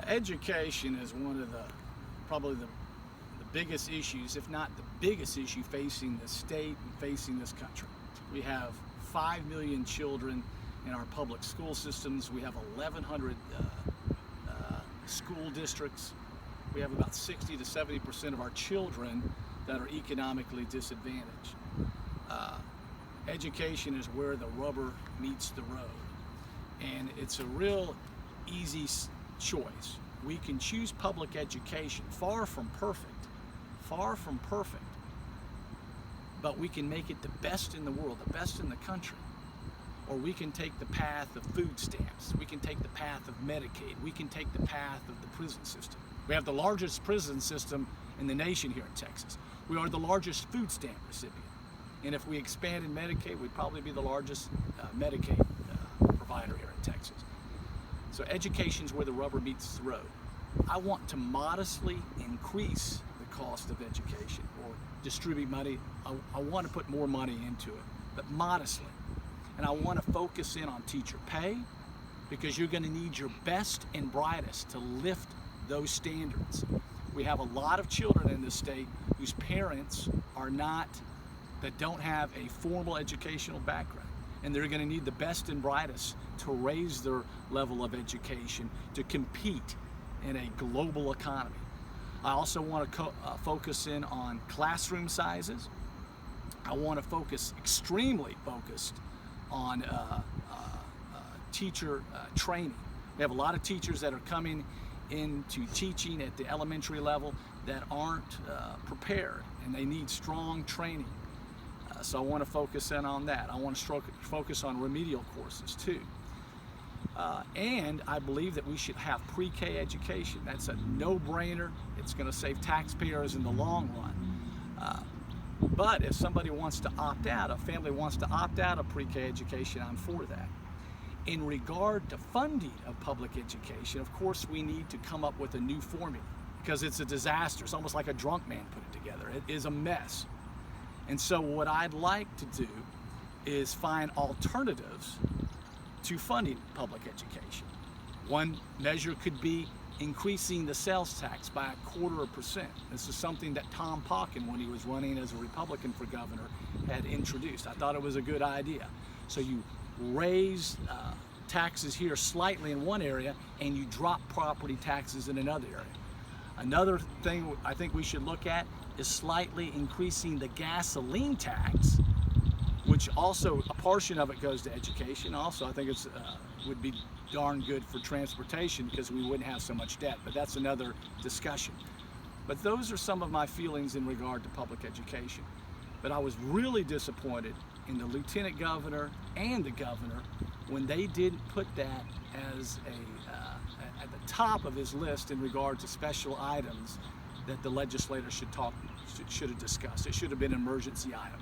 Education is one of probably the biggest issues, if not the biggest issue facing the state and facing this country. We have 5 million children in our public school systems. We have 1,100 school districts. We have about 60 to 70% of our children that are economically disadvantaged. Education is where the rubber meets the road, and it's a real easy choice. We can choose public education, far from perfect, but we can make it the best in the world, the best in the country. Or we can take the path of food stamps, we can take the path of Medicaid, we can take the path of the prison system. We have the largest prison system in the nation here in Texas. We are the largest food stamp recipient. And if we expanded Medicaid, we'd probably be the largest Medicaid provider here in Texas. So education is where the rubber meets the road. I want to modestly increase the cost of education or distribute money. I want to put more money into it, but modestly. And I want to focus in on teacher pay, because you're going to need your best and brightest to lift those standards. We have a lot of children in this state whose parents that don't have a formal educational background, and they're going to need the best and brightest to raise their level of education to compete in a global economy. I also want to focus in on classroom sizes. I want to extremely focused on teacher training. We have a lot of teachers that are coming into teaching at the elementary level that aren't prepared, and they need strong training. So I want to focus in on that. I want to focus on remedial courses too. And I believe that we should have pre-K education. That's a no-brainer. It's going to save taxpayers in the long run. But if somebody wants to opt out, a family wants to opt out of pre-K education, I'm for that. In regard to funding of public education, of course, we need to come up with a new formula, because it's a disaster. It's almost like a drunk man put it together. It is a mess. And so what I'd like to do is find alternatives to funding public education. One measure could be increasing the sales tax by 0.25%. This is something that Tom Pauken, when he was running as a Republican for governor, had introduced. I thought it was a good idea. So you raise taxes here slightly in one area, and you drop property taxes in another area. Another thing I think we should look at is slightly increasing the gasoline tax, which also, a portion of it goes to education. Also, I think it would be darn good for transportation, because we wouldn't have so much debt, but that's another discussion. But those are some of my feelings in regard to public education. But I was really disappointed in the lieutenant governor and the governor when they didn't put that as at the top of his list in regard to special items that the legislator should have discussed. It should have been an emergency item.